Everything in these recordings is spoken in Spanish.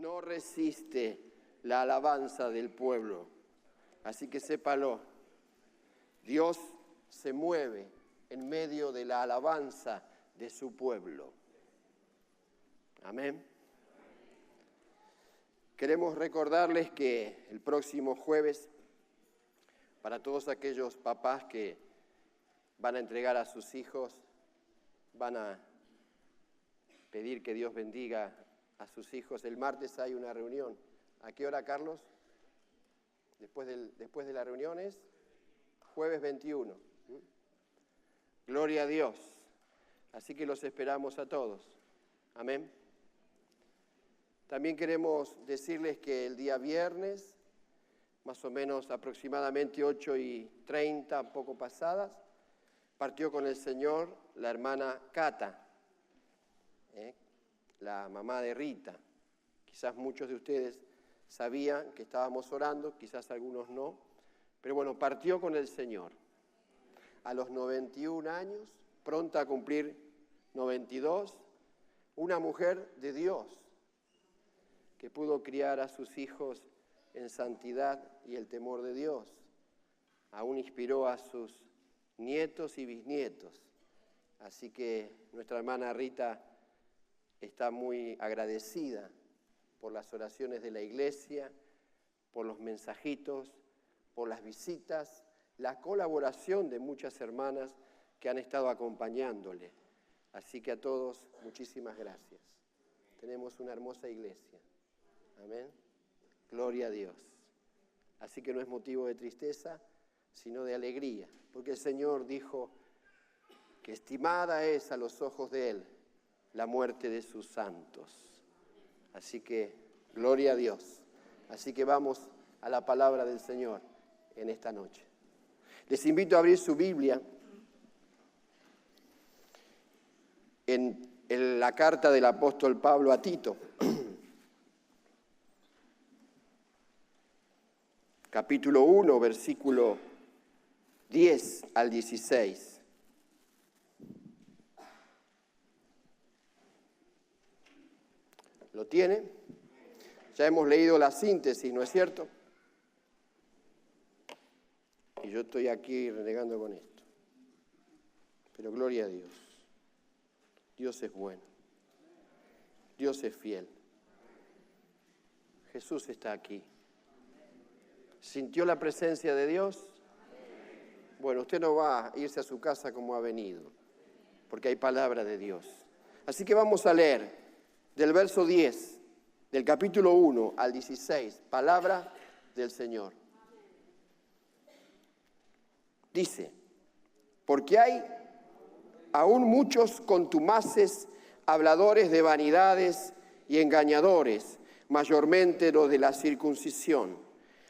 no resiste la alabanza del pueblo. Así que sépalo, Dios se mueve en medio de la alabanza de su pueblo. Amén. Queremos recordarles que el próximo jueves, para todos aquellos papás que van a entregar a sus hijos, van a pedir que Dios bendiga a sus hijos, el martes hay una reunión. ¿A qué hora, Carlos? Después de la reunión es jueves 21. Gloria a Dios. Así que los esperamos a todos. Amén. También queremos decirles que el día viernes, más o menos aproximadamente 8:30, un poco pasadas, partió con el Señor la hermana Cata, la mamá de Rita. Quizás muchos de ustedes sabían que estábamos orando, quizás algunos no, pero bueno, partió con el Señor. A los 91 años, pronta a cumplir 92, una mujer de Dios que pudo criar a sus hijos en santidad y el temor de Dios. Aún inspiró a sus nietos y bisnietos. Así que nuestra hermana Rita está muy agradecida por las oraciones de la iglesia, por los mensajitos, por las visitas, la colaboración de muchas hermanas que han estado acompañándole. Así que a todos, muchísimas gracias. Tenemos una hermosa iglesia. Amén. Gloria a Dios. Así que no es motivo de tristeza, sino de alegría, porque el Señor dijo que estimada es a los ojos de Él la muerte de sus santos. Así que, gloria a Dios. Así que vamos a la palabra del Señor en esta noche. Les invito a abrir su Biblia en la carta del apóstol Pablo a Tito. Capítulo 1, versículo 10 al 16. ¿Lo tiene? Ya hemos leído la síntesis, ¿no es cierto? Y yo estoy aquí renegando con esto. Pero gloria a Dios. Dios es bueno. Dios es fiel. Jesús está aquí. ¿Sintió la presencia de Dios? Bueno, usted no va a irse a su casa como ha venido, porque hay palabra de Dios. Así que vamos a leer del verso 10, del capítulo 1 al 16, palabra del Señor. Dice, porque hay aún muchos contumaces, habladores de vanidades y engañadores, mayormente los de la circuncisión,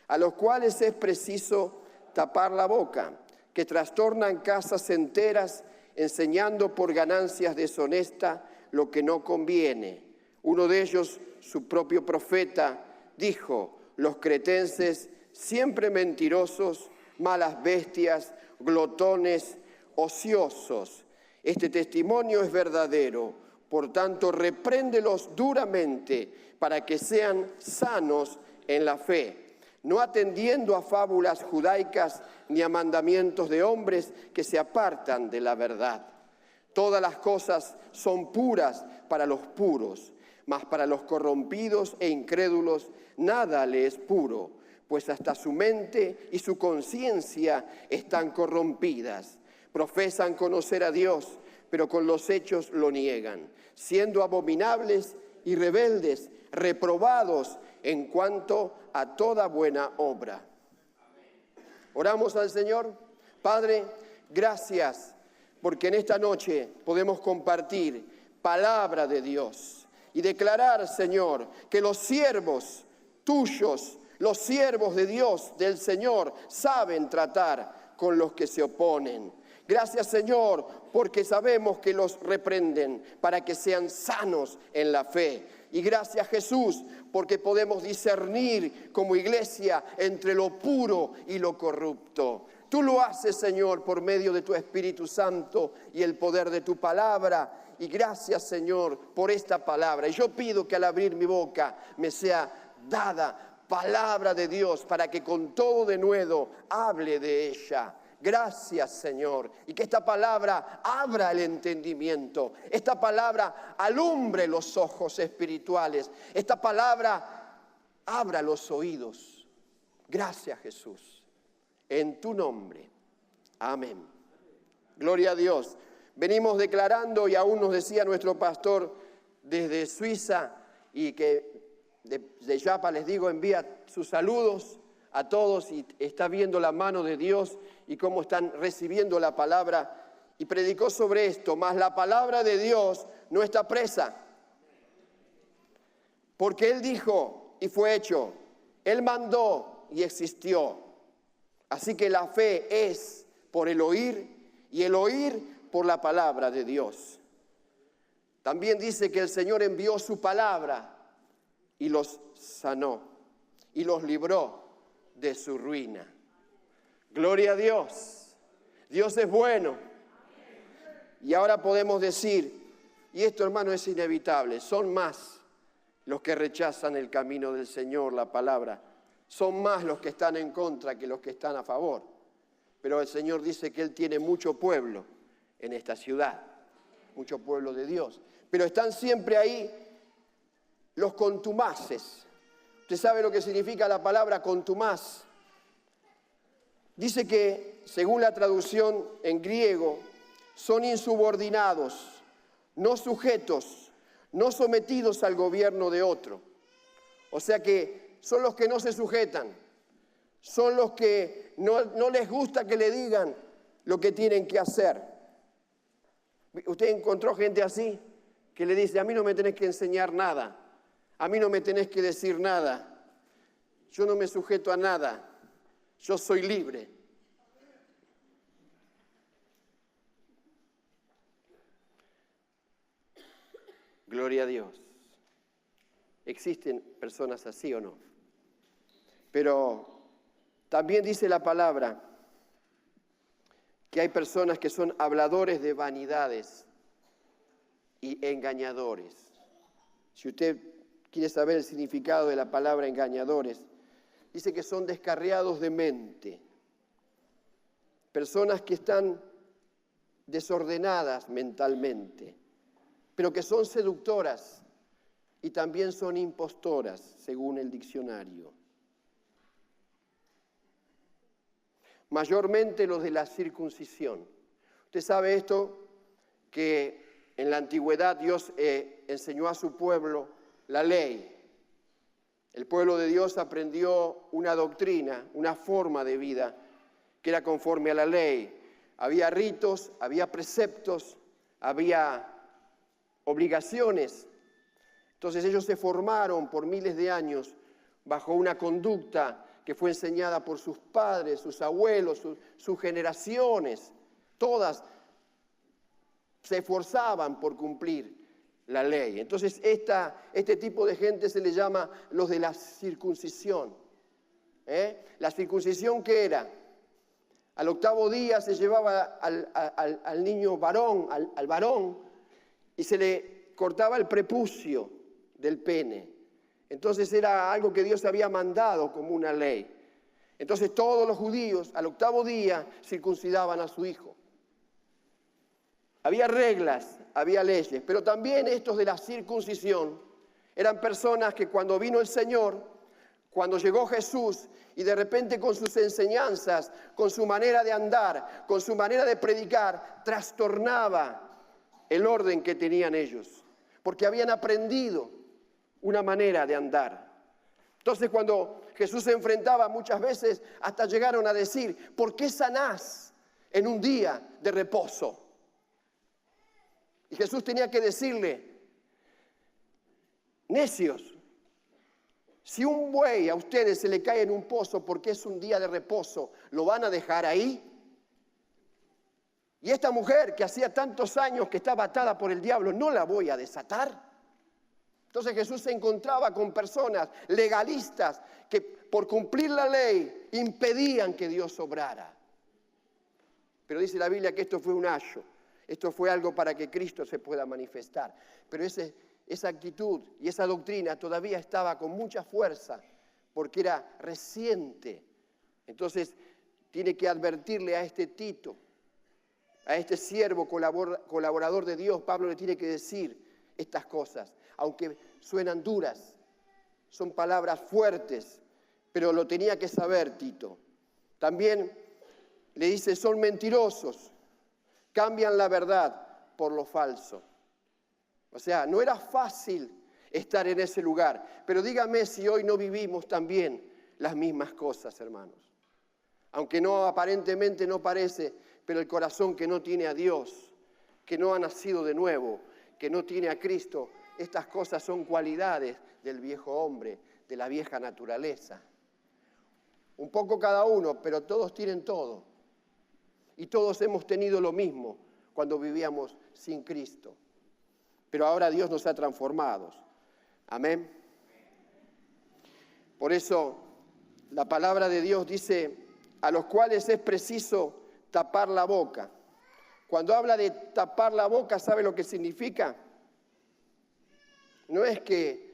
a los cuales es preciso tapar la boca, que trastornan casas enteras, enseñando por ganancias deshonestas lo que no conviene. Uno de ellos, su propio profeta, dijo, los cretenses, siempre mentirosos, malas bestias, glotones, ociosos. Este testimonio es verdadero, por tanto, repréndelos duramente para que sean sanos en la fe, no atendiendo a fábulas judaicas ni a mandamientos de hombres que se apartan de la verdad. Todas las cosas son puras para los puros, mas para los corrompidos e incrédulos nada le es puro, pues hasta su mente y su conciencia están corrompidas. Profesan conocer a Dios, pero con los hechos lo niegan, siendo abominables y rebeldes, reprobados en cuanto a toda buena obra. Oramos al Señor. Padre, gracias porque en esta noche podemos compartir palabra de Dios y declarar, Señor, que los siervos tuyos, los siervos de Dios, del Señor, saben tratar con los que se oponen. Gracias, Señor, porque sabemos que los reprenden para que sean sanos en la fe. Y gracias, Jesús, porque podemos discernir como iglesia entre lo puro y lo corrupto. Tú lo haces, Señor, por medio de tu Espíritu Santo y el poder de tu palabra. Y gracias, Señor, por esta palabra. Y yo pido que al abrir mi boca me sea dada palabra de Dios para que con todo denuedo hable de ella. Gracias, Señor, y que esta palabra abra el entendimiento, esta palabra alumbre los ojos espirituales, esta palabra abra los oídos. Gracias, Jesús, en tu nombre. Amén. Gloria a Dios. Venimos declarando, y aún nos decía nuestro pastor desde Suiza, y que de Yapa les digo, envía sus saludos a todos y está viendo la mano de Dios y cómo están recibiendo la palabra. Y predicó sobre esto, mas la palabra de Dios no está presa. Porque Él dijo y fue hecho. Él mandó y existió. Así que la fe es por el oír y el oír por la palabra de Dios. También dice que el Señor envió su palabra y los sanó y los libró de su ruina. Gloria a Dios. Dios es bueno. Y ahora podemos decir, y esto, hermano, es inevitable, son más los que rechazan el camino del Señor, la palabra. Son más los que están en contra que los que están a favor. Pero el Señor dice que Él tiene mucho pueblo en esta ciudad, mucho pueblo de Dios. Pero están siempre ahí los contumaces. Usted sabe lo que significa la palabra contumaz. Dice que, según la traducción en griego, son insubordinados, no sujetos, no sometidos al gobierno de otro. O sea que son los que no se sujetan, son los que no les gusta que le digan lo que tienen que hacer. ¿Usted encontró gente así? Que le dice, a mí no me tenés que enseñar nada, a mí no me tenés que decir nada, yo no me sujeto a nada, yo soy libre. Gloria a Dios. ¿Existen personas así o no? Pero también dice la palabra que hay personas que son habladores de vanidades y engañadores. Si usted quiere saber el significado de la palabra engañadores, dice que son descarriados de mente, personas que están desordenadas mentalmente, pero que son seductoras y también son impostoras, según el diccionario. Mayormente los de la circuncisión. Usted sabe esto, que en la antigüedad Dios enseñó a su pueblo la ley. El pueblo de Dios aprendió una doctrina, una forma de vida que era conforme a la ley. Había ritos, había preceptos, había obligaciones. Entonces ellos se formaron por miles de años bajo una conducta que fue enseñada por sus padres, sus abuelos, sus generaciones. Todas se esforzaban por cumplir la ley. Entonces este tipo de gente se le llama los de la circuncisión. La circuncisión, ¿qué era? Al octavo día se llevaba al niño varón, al varón, y se le cortaba el prepucio del pene. Entonces era algo que Dios había mandado como una ley. Entonces todos los judíos al octavo día circuncidaban a su hijo. Había reglas, había leyes, pero también estos de la circuncisión eran personas que cuando vino el Señor, cuando llegó Jesús y de repente con sus enseñanzas, con su manera de andar, con su manera de predicar, trastornaba el orden que tenían ellos, porque habían aprendido una manera de andar. Entonces cuando Jesús se enfrentaba muchas veces, hasta llegaron a decir, ¿por qué sanás en un día de reposo? Y Jesús tenía que decirle, necios, si un buey a ustedes se le cae en un pozo porque es un día de reposo, ¿lo van a dejar ahí? Y esta mujer que hacía tantos años que estaba atada por el diablo, ¿no la voy a desatar? Entonces Jesús se encontraba con personas legalistas que por cumplir la ley impedían que Dios obrara. Pero dice la Biblia que esto fue un ayo. Esto fue algo para que Cristo se pueda manifestar. Pero esa actitud y esa doctrina todavía estaba con mucha fuerza porque era reciente. Entonces tiene que advertirle a este Tito, a este siervo colaborador de Dios, Pablo le tiene que decir estas cosas, aunque suenan duras, son palabras fuertes, pero lo tenía que saber Tito. También le dice, son mentirosos, cambian la verdad por lo falso. O sea, no era fácil estar en ese lugar, pero dígame si hoy no vivimos también las mismas cosas, hermanos. Aunque no aparentemente no parece, pero el corazón que no tiene a Dios, que no ha nacido de nuevo, que no tiene a Cristo, estas cosas son cualidades del viejo hombre, de la vieja naturaleza. Un poco cada uno, pero todos tienen todo. Y todos hemos tenido lo mismo cuando vivíamos sin Cristo. Pero ahora Dios nos ha transformado. Amén. Por eso la palabra de Dios dice, a los cuales es preciso tapar la boca. Cuando habla de tapar la boca, ¿sabe lo que significa? No es que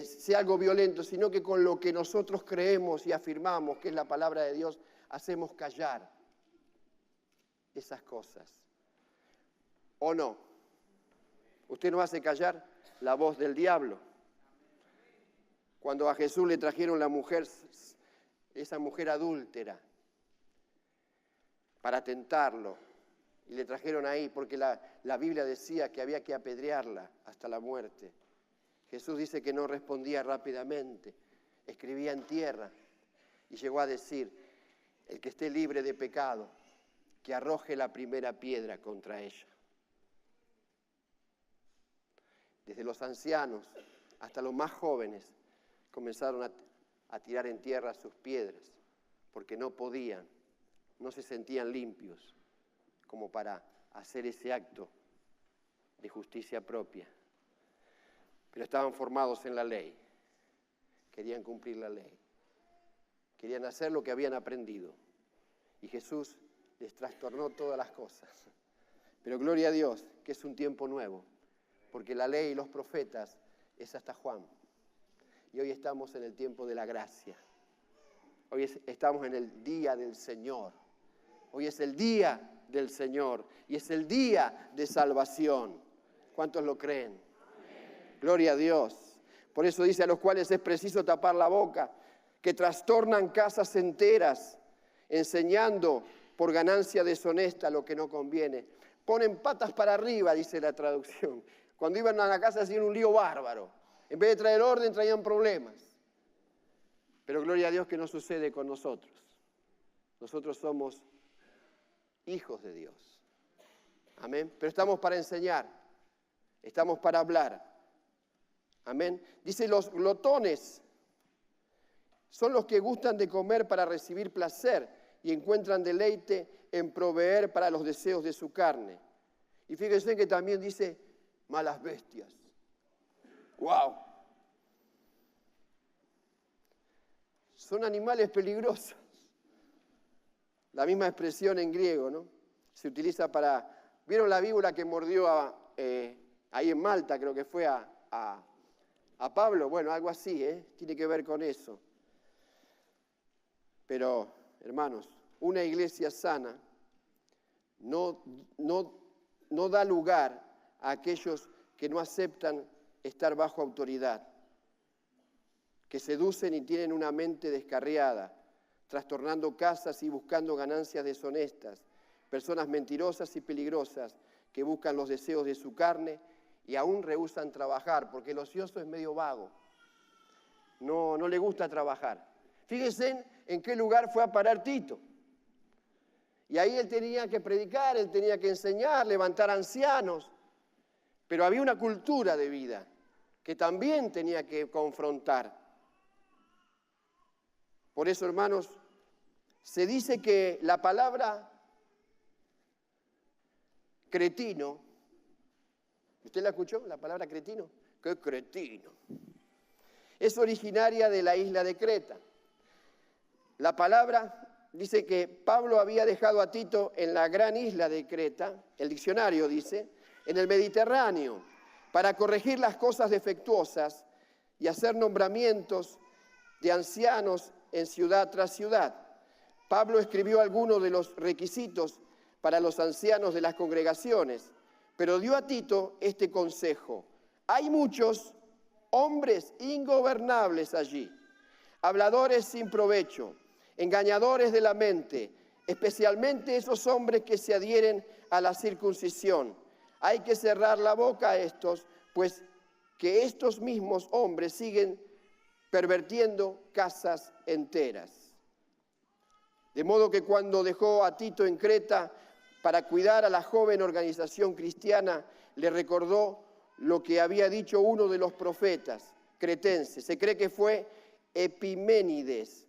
sea algo violento, sino que con lo que nosotros creemos y afirmamos, que es la palabra de Dios, hacemos callar esas cosas. ¿O no? Usted no hace callar la voz del diablo. Cuando a Jesús le trajeron la mujer, esa mujer adúltera, para tentarlo, y le trajeron ahí porque la Biblia decía que había que apedrearla hasta la muerte. Jesús dice que no respondía rápidamente, escribía en tierra y llegó a decir, el que esté libre de pecado, que arroje la primera piedra contra ella. Desde los ancianos hasta los más jóvenes comenzaron a tirar en tierra sus piedras porque no podían, no se sentían limpios como para hacer ese acto de justicia propia. Pero estaban formados en la ley, querían cumplir la ley, querían hacer lo que habían aprendido. Y Jesús les trastornó todas las cosas. Pero gloria a Dios, que es un tiempo nuevo, porque la ley y los profetas es hasta Juan. Y hoy estamos en el tiempo de la gracia. Hoy estamos en el día del Señor. Hoy es el día del Señor y es el día de salvación. ¿Cuántos lo creen? Amén. Gloria a Dios. Por eso dice a los cuales es preciso tapar la boca, que trastornan casas enteras, enseñando por ganancia deshonesta lo que no conviene. Ponen patas para arriba, dice la traducción. Cuando iban a la casa hacían un lío bárbaro. En vez de traer orden, traían problemas. Pero gloria a Dios que no sucede con nosotros. Nosotros somos hijos de Dios. Amén. Pero estamos para enseñar. Estamos para hablar. Amén. Dice, los glotones son los que gustan de comer para recibir placer y encuentran deleite en proveer para los deseos de su carne. Y fíjense que también dice malas bestias. ¡Wow! Son animales peligrosos. La misma expresión en griego, ¿no? Se utiliza para... ¿Vieron la víbora que mordió ahí en Malta, creo que fue a Pablo? Bueno, algo así, tiene que ver con eso. Pero, hermanos, una iglesia sana no da lugar a aquellos que no aceptan estar bajo autoridad, que seducen y tienen una mente descarriada, trastornando casas y buscando ganancias deshonestas, personas mentirosas y peligrosas que buscan los deseos de su carne y aún rehúsan trabajar, porque el ocioso es medio vago, no le gusta trabajar. Fíjense en qué lugar fue a parar Tito. Y ahí él tenía que predicar, él tenía que enseñar, levantar ancianos, pero había una cultura de vida que también tenía que confrontar. Por eso, hermanos, se dice que la palabra cretino, ¿usted la escuchó? La palabra cretino. ¡Qué cretino! Es originaria de la isla de Creta. La palabra dice que Pablo había dejado a Tito en la gran isla de Creta, el diccionario dice, en el Mediterráneo, para corregir las cosas defectuosas y hacer nombramientos de ancianos en ciudad tras ciudad. Pablo escribió algunos de los requisitos para los ancianos de las congregaciones, pero dio a Tito este consejo: hay muchos hombres ingobernables allí, habladores sin provecho, engañadores de la mente, especialmente esos hombres que se adhieren a la circuncisión. Hay que cerrar la boca a estos, pues que estos mismos hombres siguen pervirtiendo casas enteras. De modo que cuando dejó a Tito en Creta para cuidar a la joven organización cristiana, le recordó lo que había dicho uno de los profetas cretenses. Se cree que fue Epiménides,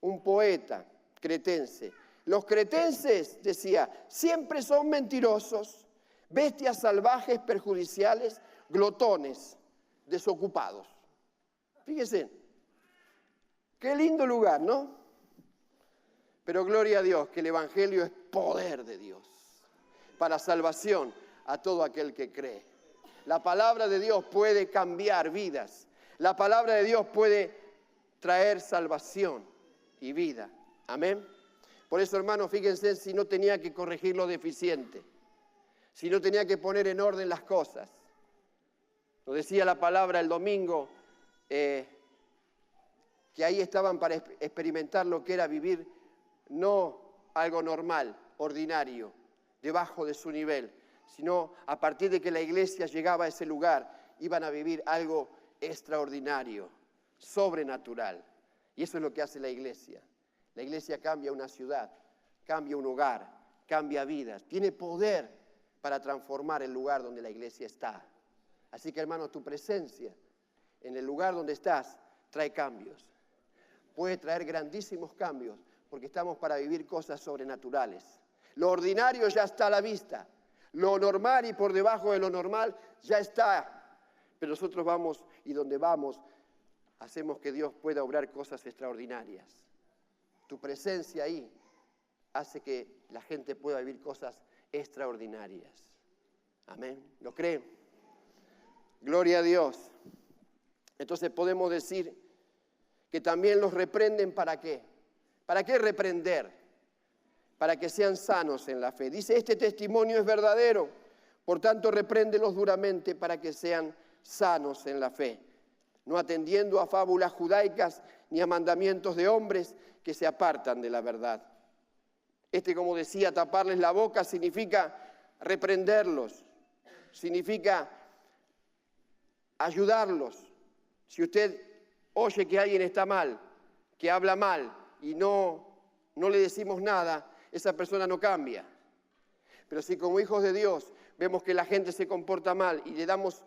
un poeta cretense. Los cretenses, decía, siempre son mentirosos, bestias salvajes, perjudiciales, glotones, desocupados. Fíjense, qué lindo lugar, ¿no? Pero gloria a Dios, que el Evangelio es poder de Dios para salvación a todo aquel que cree. La palabra de Dios puede cambiar vidas. La palabra de Dios puede traer salvación y vida. Amén. Por eso, hermanos, fíjense si no tenía que corregir lo deficiente, si no tenía que poner en orden las cosas. Nos decía la palabra el domingo que ahí estaban para experimentar lo que era vivir no algo normal, ordinario, debajo de su nivel, sino a partir de que la iglesia llegaba a ese lugar, iban a vivir algo extraordinario, sobrenatural. Y eso es lo que hace la iglesia. La iglesia cambia una ciudad, cambia un hogar, cambia vidas. Tiene poder para transformar el lugar donde la iglesia está. Así que, hermano, tu presencia en el lugar donde estás trae cambios. Puede traer grandísimos cambios, porque estamos para vivir cosas sobrenaturales. Lo ordinario ya está a la vista. Lo normal y por debajo de lo normal ya está. Pero nosotros vamos, y donde vamos, hacemos que Dios pueda obrar cosas extraordinarias. Tu presencia ahí hace que la gente pueda vivir cosas extraordinarias. Amén. ¿Lo creen? Gloria a Dios. Entonces podemos decir que también los reprenden, ¿para qué? ¿Para qué reprender? Para que sean sanos en la fe. Dice, este testimonio es verdadero, por tanto repréndelos duramente para que sean sanos en la fe, no atendiendo a fábulas judaicas ni a mandamientos de hombres que se apartan de la verdad. Como decía, taparles la boca significa reprenderlos, significa ayudarlos. Si usted oye que alguien está mal, que habla mal, y no le decimos nada, esa persona no cambia. Pero si como hijos de Dios vemos que la gente se comporta mal y le damos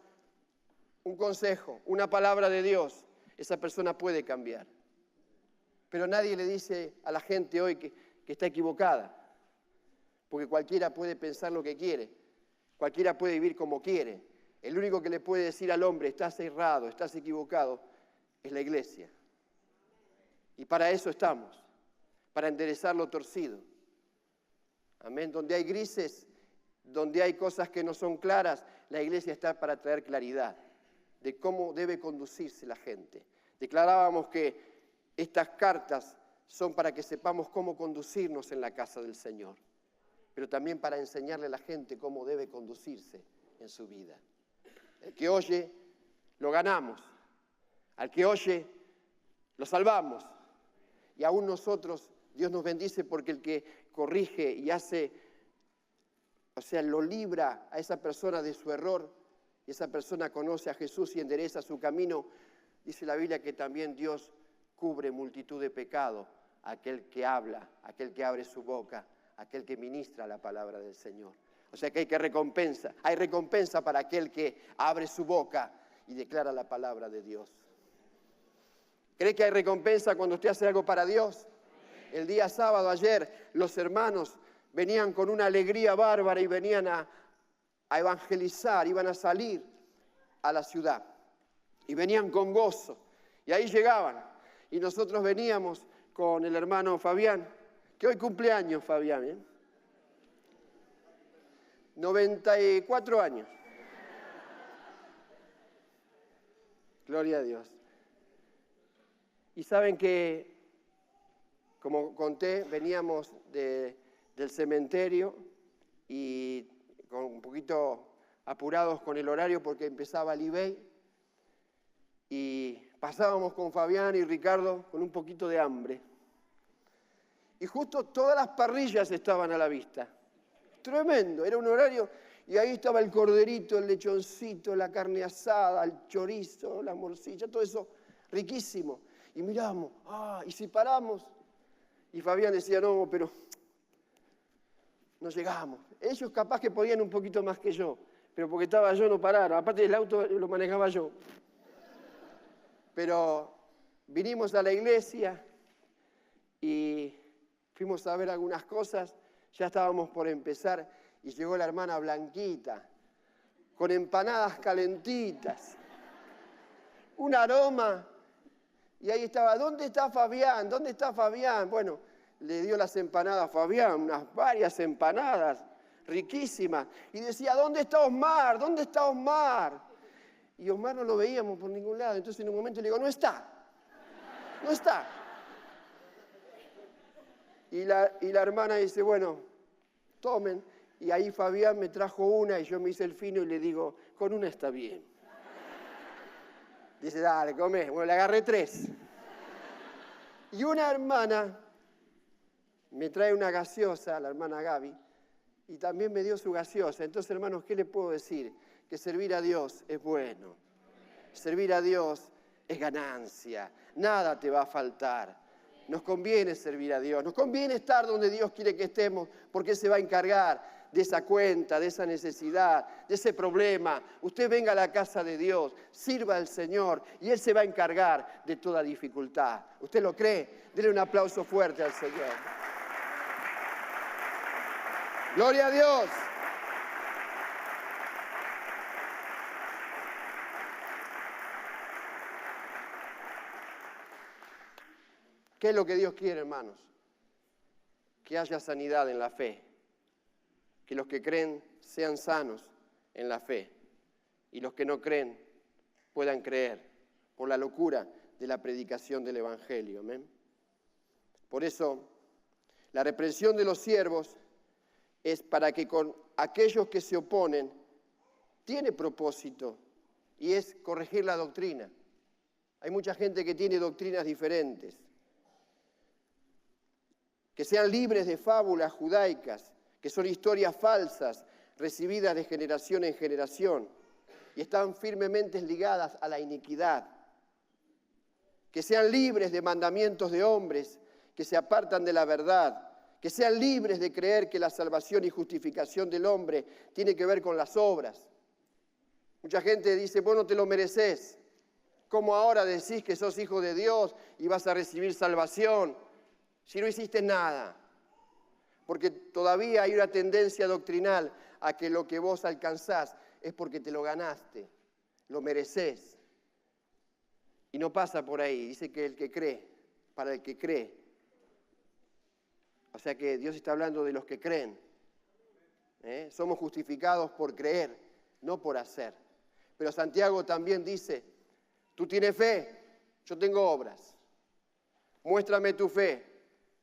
un consejo, una palabra de Dios, esa persona puede cambiar. Pero nadie le dice a la gente hoy que está equivocada, porque cualquiera puede pensar lo que quiere, cualquiera puede vivir como quiere. El único que le puede decir al hombre, estás errado, estás equivocado, es la iglesia. Y para eso estamos, para enderezar lo torcido. Amén. Donde hay grises, donde hay cosas que no son claras, la iglesia está para traer claridad de cómo debe conducirse la gente. Declarábamos que estas cartas son para que sepamos cómo conducirnos en la casa del Señor, pero también para enseñarle a la gente cómo debe conducirse en su vida. El que oye, lo ganamos. Al que oye, lo salvamos. Y aún nosotros, Dios nos bendice porque el que corrige y hace, lo libra a esa persona de su error, y esa persona conoce a Jesús y endereza su camino, dice la Biblia que también Dios cubre multitud de pecados a aquel que habla, aquel que abre su boca, aquel que ministra la palabra del Señor. O sea que hay recompensa para aquel que abre su boca y declara la palabra de Dios. ¿Cree que hay recompensa cuando usted hace algo para Dios? El día sábado, ayer, los hermanos venían con una alegría bárbara y venían a evangelizar, iban a salir a la ciudad. Y venían con gozo. Y ahí llegaban. Y nosotros veníamos con el hermano Fabián, que hoy cumpleaños, Fabián, ¿eh? 94 años. Gloria a Dios. Y saben que, como conté, veníamos del cementerio y con un poquito apurados con el horario porque empezaba el IBEI y pasábamos con Fabián y Ricardo con un poquito de hambre. Y justo todas las parrillas estaban a la vista. Tremendo, era un horario y ahí estaba el corderito, el lechoncito, la carne asada, el chorizo, la morcilla, todo eso riquísimo. Y miramos, y si paramos, y Fabián decía, no, pero no llegamos. Ellos capaz que podían un poquito más que yo, pero porque estaba yo no pararon. Aparte el auto lo manejaba yo. Pero vinimos a la iglesia y fuimos a ver algunas cosas, ya estábamos por empezar y llegó la hermana Blanquita, con empanadas calentitas, un aroma, y ahí estaba, ¿dónde está Fabián? ¿Dónde está Fabián? Bueno, le dio las empanadas a Fabián, unas varias empanadas, riquísimas, y decía, ¿dónde está Osmar? ¿Dónde está Osmar? Y Osmar no lo veíamos por ningún lado, entonces en un momento le digo, no está, no está. Y la hermana dice, bueno, tomen. Y ahí Fabián me trajo una y yo me hice el fino y le digo, con una está bien. Dice, dale, come. Bueno, le agarré 3. Y una hermana me trae una gaseosa, la hermana Gaby, y también me dio su gaseosa. Entonces, hermanos, ¿qué le puedo decir? Que servir a Dios es bueno. Servir a Dios es ganancia. Nada te va a faltar. Nos conviene servir a Dios, nos conviene estar donde Dios quiere que estemos, porque Él se va a encargar de esa cuenta, de esa necesidad, de ese problema. Usted venga a la casa de Dios, sirva al Señor y Él se va a encargar de toda dificultad. ¿Usted lo cree? Dele un aplauso fuerte al Señor. ¡Gloria a Dios! ¿Qué es lo que Dios quiere, hermanos? Que haya sanidad en la fe, que los que creen sean sanos en la fe y los que no creen puedan creer por la locura de la predicación del Evangelio. ¿Amén? Por eso, la reprensión de los siervos es para que con aquellos que se oponen tiene propósito y es corregir la doctrina. Hay mucha gente que tiene doctrinas diferentes. Que sean libres de fábulas judaicas, que son historias falsas, recibidas de generación en generación, y están firmemente ligadas a la iniquidad. Que sean libres de mandamientos de hombres, que se apartan de la verdad, que sean libres de creer que la salvación y justificación del hombre tiene que ver con las obras. Mucha gente dice, vos no te lo mereces. ¿Cómo ahora decís que sos hijo de Dios y vas a recibir salvación si no hiciste nada? Porque todavía hay una tendencia doctrinal a que lo que vos alcanzás es porque te lo ganaste, lo merecés. Y no pasa por ahí, dice que el que cree, para el que cree. O sea que Dios está hablando de los que creen. Somos justificados por creer, no por hacer. Pero Santiago también dice, tú tienes fe, yo tengo obras. Muéstrame tu fe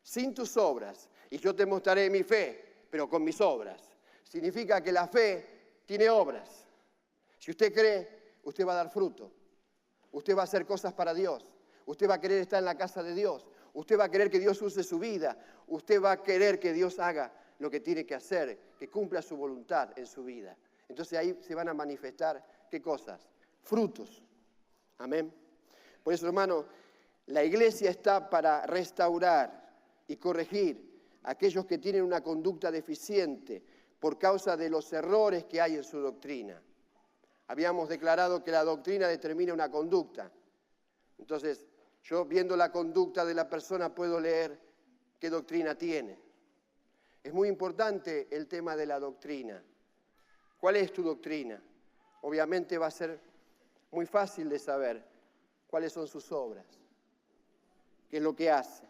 sin tus obras y yo te mostraré mi fe, pero con mis obras. Significa que la fe tiene obras. Si usted cree, usted va a dar fruto. Usted va a hacer cosas para Dios. Usted va a querer estar en la casa de Dios. Usted va a querer que Dios use su vida. Usted va a querer que Dios haga lo que tiene que hacer, que cumpla su voluntad en su vida. Entonces ahí se van a manifestar, ¿qué cosas? Frutos. Amén. Por eso, hermano, la iglesia está para restaurar y corregir a aquellos que tienen una conducta deficiente por causa de los errores que hay en su doctrina. Habíamos declarado que la doctrina determina una conducta. Entonces, yo viendo la conducta de la persona puedo leer qué doctrina tiene. Es muy importante el tema de la doctrina. ¿Cuál es tu doctrina? Obviamente va a ser muy fácil de saber cuáles son sus obras, qué es lo que hace.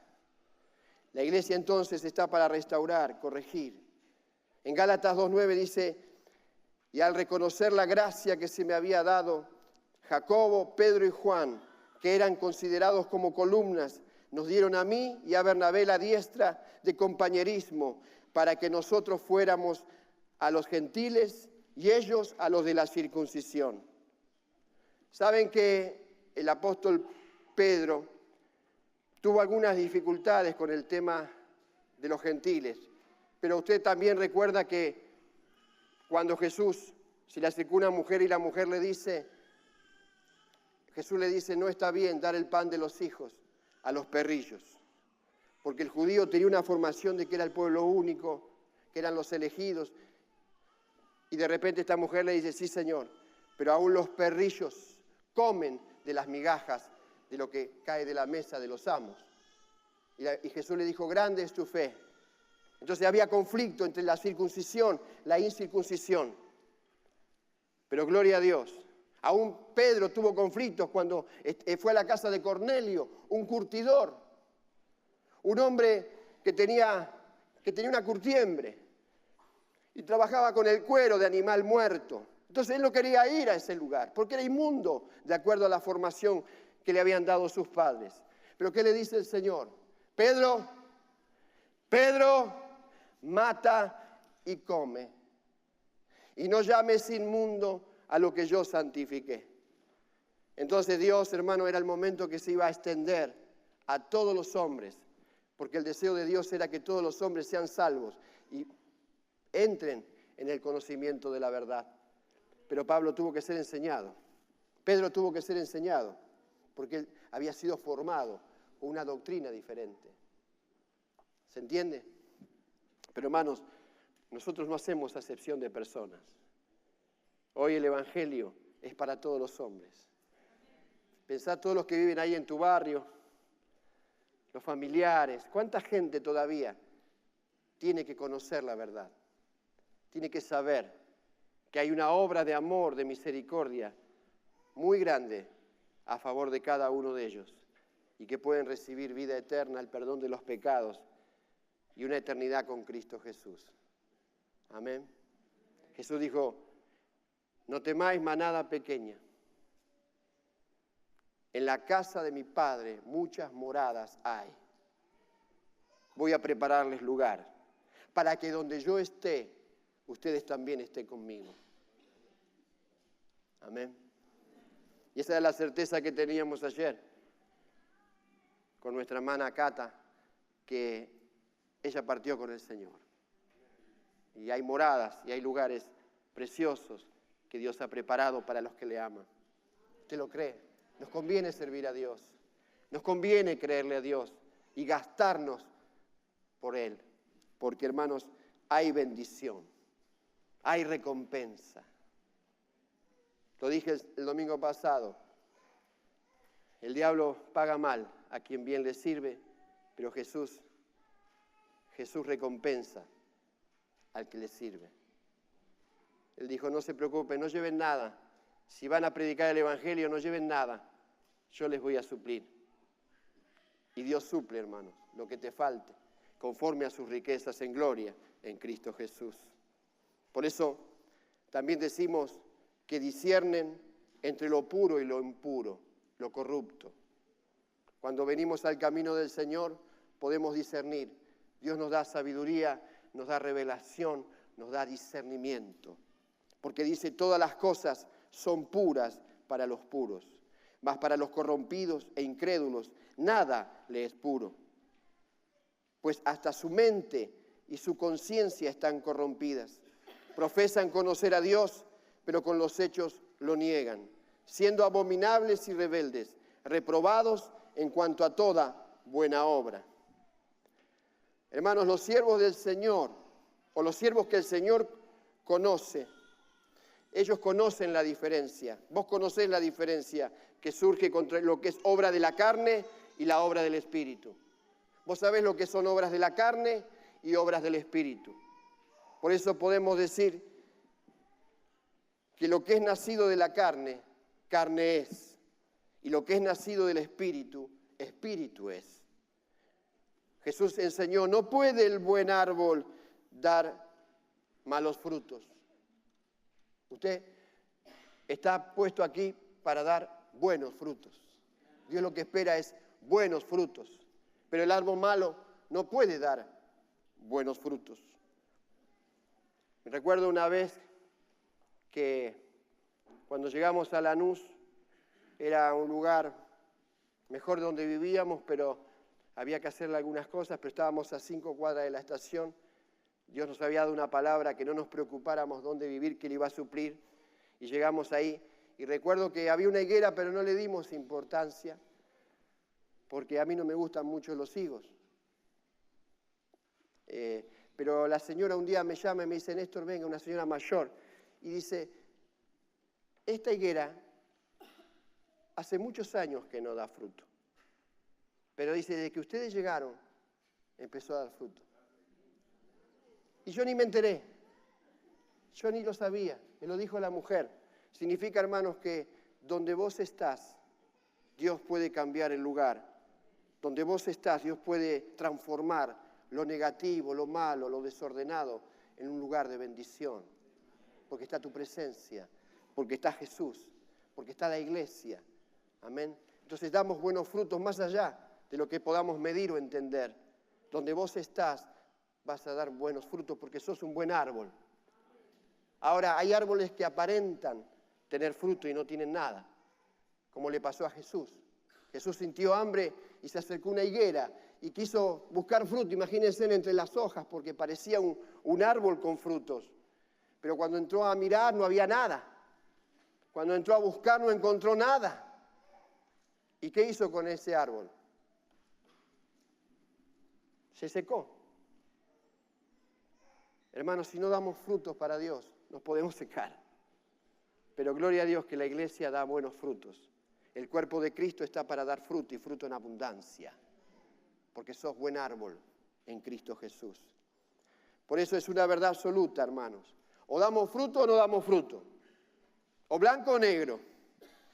La iglesia entonces está para restaurar, corregir. En Gálatas 2:9 dice, y al reconocer la gracia que se me había dado, Jacobo, Pedro y Juan, que eran considerados como columnas, nos dieron a mí y a Bernabé la diestra de compañerismo para que nosotros fuéramos a los gentiles y ellos a los de la circuncisión. Saben que el apóstol Pedro tuvo algunas dificultades con el tema de los gentiles, pero usted también recuerda que cuando Jesús se le acercó una mujer y la mujer le dice, Jesús le dice, no está bien dar el pan de los hijos a los perrillos, porque el judío tenía una formación de que era el pueblo único, que eran los elegidos, y de repente esta mujer le dice, sí Señor, pero aún los perrillos comen de las migajas de lo que cae de la mesa de los amos. Y Jesús le dijo, grande es tu fe. Entonces había conflicto entre la circuncisión, la incircuncisión. Pero gloria a Dios. Aún Pedro tuvo conflictos cuando fue a la casa de Cornelio, un curtidor, un hombre que tenía una curtiembre y trabajaba con el cuero de animal muerto. Entonces él no quería ir a ese lugar porque era inmundo de acuerdo a la formación que le habían dado sus padres. Pero ¿qué le dice el Señor? Pedro, mata y come. Y no llames inmundo a lo que yo santifiqué. Entonces Dios, hermano, era el momento que se iba a extender a todos los hombres, porque el deseo de Dios era que todos los hombres sean salvos y entren en el conocimiento de la verdad. Pero Pablo tuvo que ser enseñado. Pedro tuvo que ser enseñado, porque él había sido formado con una doctrina diferente. ¿Se entiende? Pero hermanos, nosotros no hacemos acepción de personas. Hoy el Evangelio es para todos los hombres. Pensá todos los que viven ahí en tu barrio, los familiares. ¿Cuánta gente todavía tiene que conocer la verdad? Tiene que saber que hay una obra de amor, de misericordia muy grande a favor de cada uno de ellos y que pueden recibir vida eterna, el perdón de los pecados y una eternidad con Cristo Jesús. Amén. Jesús dijo, no temáis manada pequeña. En la casa de mi Padre muchas moradas hay. Voy a prepararles lugar para que donde yo esté, ustedes también estén conmigo. Amén. Y esa era la certeza que teníamos ayer con nuestra hermana Cata, que ella partió con el Señor. Y hay moradas y hay lugares preciosos que Dios ha preparado para los que le aman. ¿Usted lo cree? Nos conviene servir a Dios. Nos conviene creerle a Dios y gastarnos por Él. Porque, hermanos, hay bendición, hay recompensa. Lo dije el domingo pasado. El diablo paga mal a quien bien le sirve, pero Jesús recompensa al que le sirve. Él dijo, no se preocupen, no lleven nada. Si van a predicar el Evangelio, no lleven nada. Yo les voy a suplir. Y Dios suple, hermanos, lo que te falte, conforme a sus riquezas en gloria en Cristo Jesús. Por eso también decimos que disciernen entre lo puro y lo impuro, lo corrupto. Cuando venimos al camino del Señor, podemos discernir. Dios nos da sabiduría, nos da revelación, nos da discernimiento. Porque dice, todas las cosas son puras para los puros, mas para los corrompidos e incrédulos nada le es puro. Pues hasta su mente y su conciencia están corrompidas. Profesan conocer a Dios, pero con los hechos lo niegan, siendo abominables y rebeldes, reprobados en cuanto a toda buena obra. Hermanos, los siervos del Señor, o los siervos que el Señor conoce, ellos conocen la diferencia. Vos conocés la diferencia que surge contra lo que es obra de la carne y la obra del Espíritu. Vos sabés lo que son obras de la carne y obras del Espíritu. Por eso podemos decir que lo que es nacido de la carne, carne es. Y lo que es nacido del Espíritu, Espíritu es. Jesús enseñó, no puede el buen árbol dar malos frutos. Usted está puesto aquí para dar buenos frutos. Dios lo que espera es buenos frutos. Pero el árbol malo no puede dar buenos frutos. Me recuerdo una vez que cuando llegamos a Lanús era un lugar mejor donde vivíamos, pero había que hacerle algunas cosas, pero estábamos a 5 cuadras de la estación. Dios nos había dado una palabra que no nos preocupáramos dónde vivir, que le iba a suplir. Y llegamos ahí. Y recuerdo que había una higuera, pero no le dimos importancia, porque a mí no me gustan mucho los higos. Pero la señora un día me llama y me dice, Néstor, venga, una señora mayor. Y dice, esta higuera hace muchos años que no da fruto. Pero dice, desde que ustedes llegaron, empezó a dar fruto. Y yo ni me enteré. Yo ni lo sabía. Me lo dijo la mujer. Significa, hermanos, que donde vos estás, Dios puede cambiar el lugar. Donde vos estás, Dios puede transformar lo negativo, lo malo, lo desordenado en un lugar de bendición. Porque está tu presencia, porque está Jesús, porque está la iglesia. Amén. Entonces damos buenos frutos más allá de lo que podamos medir o entender. Donde vos estás, vas a dar buenos frutos porque sos un buen árbol. Ahora, hay árboles que aparentan tener fruto y no tienen nada, como le pasó a Jesús. Jesús sintió hambre y se acercó a una higuera y quiso buscar fruto, imagínense, entre las hojas, porque parecía un árbol con frutos. Pero cuando entró a mirar no había nada. Cuando entró a buscar no encontró nada. ¿Y qué hizo con ese árbol? Se secó. Hermanos, si no damos frutos para Dios, nos podemos secar. Pero gloria a Dios que la iglesia da buenos frutos. El cuerpo de Cristo está para dar fruto y fruto en abundancia. Porque sos buen árbol en Cristo Jesús. Por eso es una verdad absoluta, hermanos. O damos fruto o no damos fruto. O blanco o negro.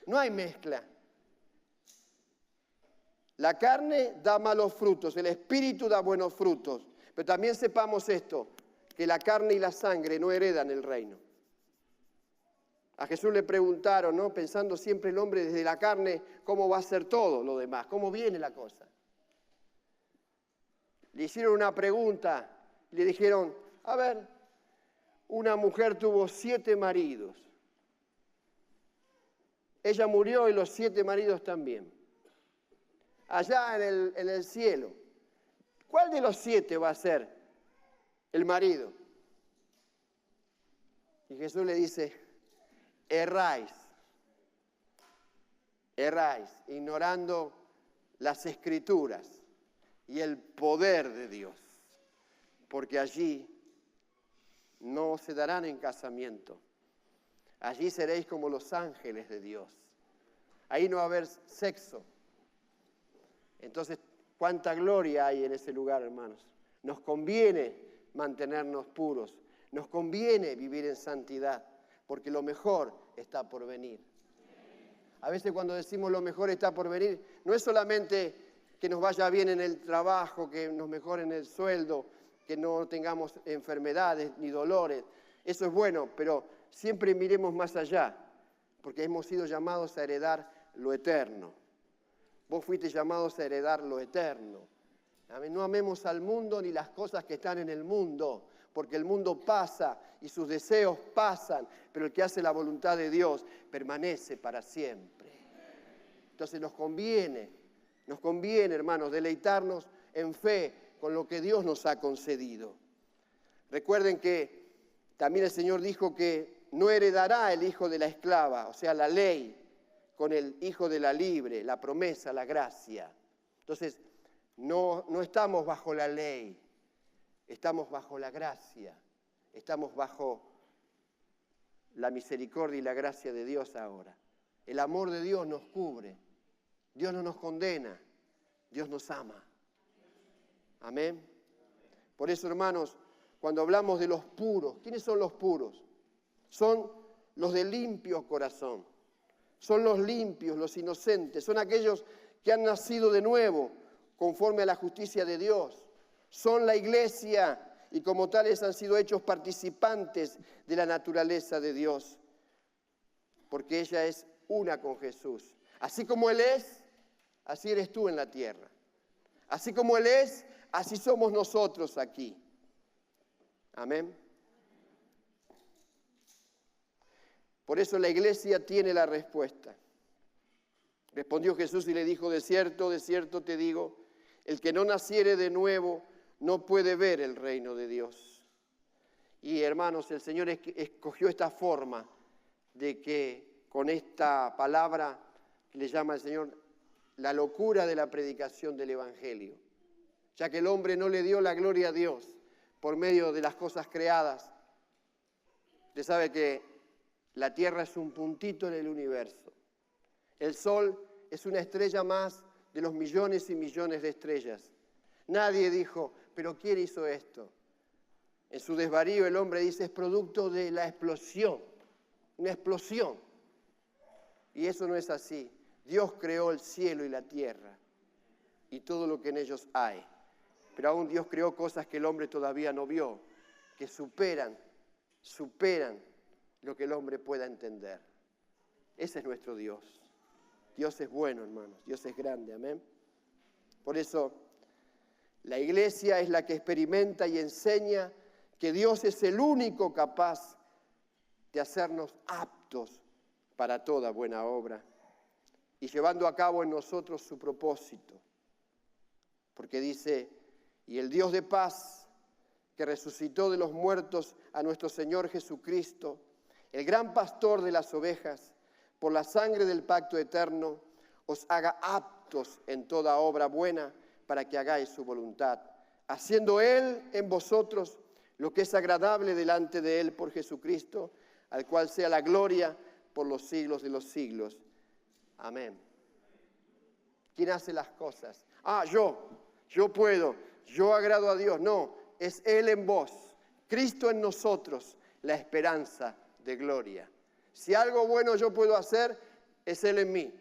No hay mezcla. La carne da malos frutos, el espíritu da buenos frutos. Pero también sepamos esto, que la carne y la sangre no heredan el reino. A Jesús le preguntaron, ¿no? Pensando siempre el hombre desde la carne, ¿cómo va a ser todo lo demás? ¿Cómo viene la cosa? Le hicieron una pregunta, le dijeron, a ver, una mujer tuvo 7 maridos. Ella murió y los 7 maridos también. Allá en el cielo, ¿cuál de los 7 va a ser el marido? Y Jesús le dice, erráis, ignorando las Escrituras y el poder de Dios, porque allí no se darán en casamiento. Allí seréis como los ángeles de Dios. Ahí no va a haber sexo. Entonces, ¿cuánta gloria hay en ese lugar, hermanos? Nos conviene mantenernos puros. Nos conviene vivir en santidad, porque lo mejor está por venir. A veces cuando decimos lo mejor está por venir, no es solamente que nos vaya bien en el trabajo, que nos mejoren el sueldo, que no tengamos enfermedades ni dolores. Eso es bueno, pero siempre miremos más allá, porque hemos sido llamados a heredar lo eterno. Vos fuiste llamados a heredar lo eterno. No amemos al mundo ni las cosas que están en el mundo, porque el mundo pasa y sus deseos pasan, pero el que hace la voluntad de Dios permanece para siempre. Entonces nos conviene, hermanos, deleitarnos en fe con lo que Dios nos ha concedido. Recuerden que también el Señor dijo que no heredará el hijo de la esclava, o sea, la ley, con el hijo de la libre, la promesa, la gracia. Entonces, no estamos bajo la ley, estamos bajo la gracia, estamos bajo la misericordia y la gracia de Dios ahora. El amor de Dios nos cubre, Dios no nos condena, Dios nos ama. Amén. Por eso, hermanos, cuando hablamos de los puros, ¿quiénes son los puros? Son los de limpio corazón, son los limpios, los inocentes, son aquellos que han nacido de nuevo conforme a la justicia de Dios. son la iglesia y como tales han sido hechos participantes de la naturaleza de Dios, porque ella es una con Jesús. Así como Él es, así eres tú en la tierra. Así como Él es, así somos nosotros aquí. Amén. Por eso la iglesia tiene la respuesta. Respondió Jesús y le dijo, de cierto te digo, el que no naciere de nuevo no puede ver el reino de Dios. Y hermanos, el Señor escogió esta forma de que con esta palabra que le llama el Señor la locura de la predicación del Evangelio, ya que el hombre no le dio la gloria a Dios por medio de las cosas creadas. Usted sabe que la tierra es un puntito en el universo. El sol es una estrella más de los millones y millones de estrellas. Nadie dijo, pero ¿quién hizo esto? En su desvarío el hombre dice, es producto de la explosión, una explosión. Y eso no es así. Dios creó el cielo y la tierra y todo lo que en ellos hay. Pero aún Dios creó cosas que el hombre todavía no vio, que superan lo que el hombre pueda entender. Ese es nuestro Dios. Dios es bueno, hermanos. Dios es grande, amén. Por eso, la iglesia es la que experimenta y enseña que Dios es el único capaz de hacernos aptos para toda buena obra y llevando a cabo en nosotros su propósito. Porque dice, y el Dios de paz, que resucitó de los muertos a nuestro Señor Jesucristo, el gran pastor de las ovejas, por la sangre del pacto eterno, os haga aptos en toda obra buena para que hagáis su voluntad, haciendo Él en vosotros lo que es agradable delante de Él por Jesucristo, al cual sea la gloria por los siglos de los siglos. Amén. ¿Quién hace las cosas? Yo puedo, yo agrado a Dios. No, es Él en vos, Cristo en nosotros, la esperanza de gloria. Si algo bueno yo puedo hacer, es Él en mí.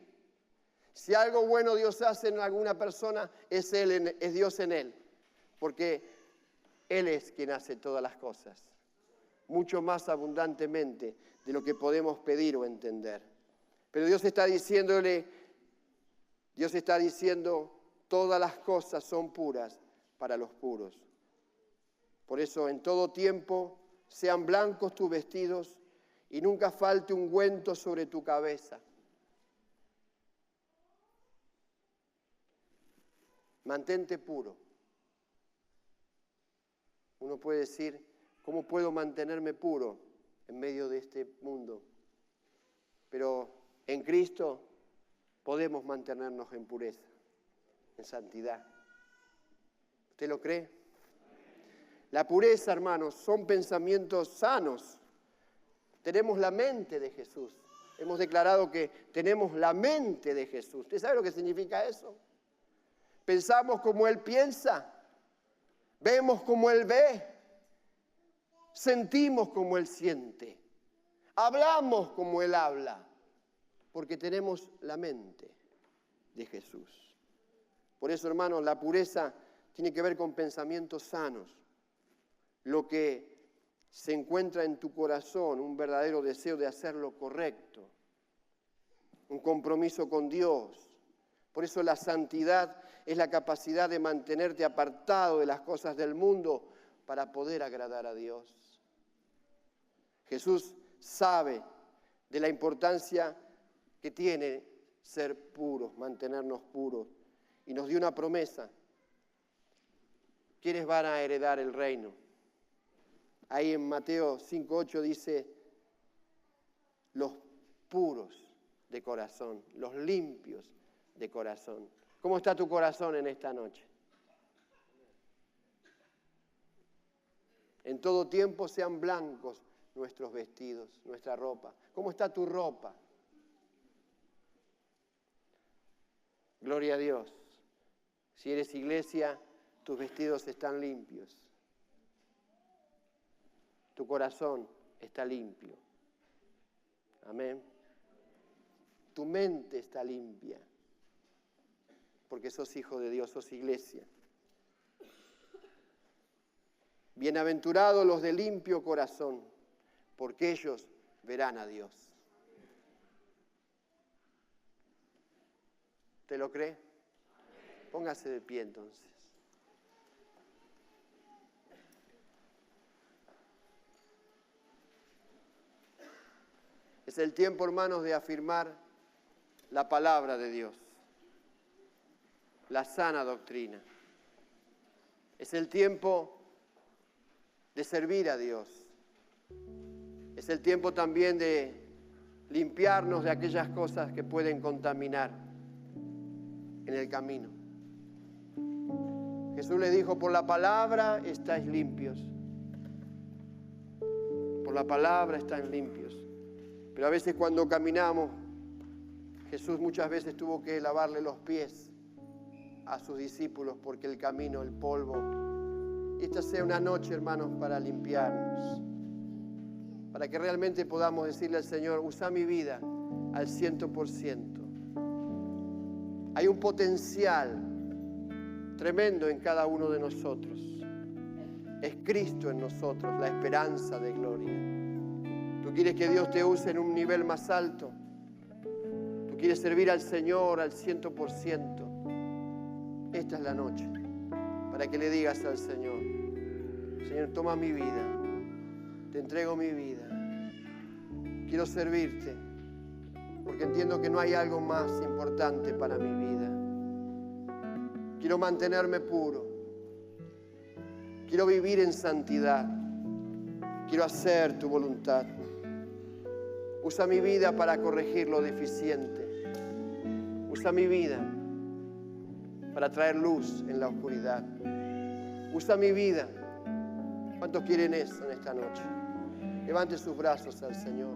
Si algo bueno Dios hace en alguna persona, es Dios en Él. Porque Él es quien hace todas las cosas, mucho más abundantemente de lo que podemos pedir o entender. Pero Dios está diciendo, todas las cosas son puras para los puros. Por eso en todo tiempo sean blancos tus vestidos y nunca falte ungüento sobre tu cabeza. Mantente puro. Uno puede decir, ¿cómo puedo mantenerme puro en medio de este mundo? Pero en Cristo podemos mantenernos en pureza, en santidad. ¿Usted lo cree? La pureza, hermanos, son pensamientos sanos. Tenemos la mente de Jesús. Hemos declarado que tenemos la mente de Jesús. ¿Usted sabe lo que significa eso? Pensamos como Él piensa, vemos como Él ve, sentimos como Él siente, hablamos como Él habla, porque tenemos la mente de Jesús. Por eso, hermanos, la pureza tiene que ver con pensamientos sanos, lo que se encuentra en tu corazón, un verdadero deseo de hacer lo correcto, un compromiso con Dios. Por eso la santidad es la capacidad de mantenerte apartado de las cosas del mundo para poder agradar a Dios. Jesús sabe de la importancia que tiene ser puros, mantenernos puros, y nos dio una promesa. ¿Quiénes van a heredar el reino? Ahí en Mateo 5:8 dice, los puros de corazón, los limpios de corazón. ¿Cómo está tu corazón en esta noche? En todo tiempo sean blancos nuestros vestidos, nuestra ropa. ¿Cómo está tu ropa? Gloria a Dios. Si eres iglesia, tus vestidos están limpios. Tu corazón está limpio. Amén. Tu mente está limpia. Porque sos hijo de Dios, sos iglesia. Bienaventurados los de limpio corazón, porque ellos verán a Dios. ¿Te lo cree? Póngase de pie entonces. Es el tiempo, hermanos, de afirmar la palabra de Dios, la sana doctrina. Es el tiempo de servir a Dios. Es el tiempo también de limpiarnos de aquellas cosas que pueden contaminar en el camino. Jesús les dijo, por la palabra estáis limpios. Por la palabra están limpios. Pero a veces cuando caminamos, Jesús muchas veces tuvo que lavarle los pies a sus discípulos porque el camino, el polvo. Y esta sea una noche, hermanos, para limpiarnos. Para que realmente podamos decirle al Señor, usa mi vida al 100%. Hay un potencial tremendo en cada uno de nosotros. Es Cristo en nosotros, la esperanza de gloria. ¿Tú quieres que Dios te use en un nivel más alto? ¿Tú quieres servir al Señor al 100%? Esta es la noche para que le digas al Señor, Señor, toma mi vida, te entrego mi vida. Quiero servirte porque entiendo que no hay algo más importante para mi vida. Quiero mantenerme puro. Quiero vivir en santidad. Quiero hacer tu voluntad. Usa mi vida para corregir lo deficiente. Usa mi vida para traer luz en la oscuridad. Usa mi vida. ¿Cuántos quieren eso en esta noche? Levante sus brazos al Señor.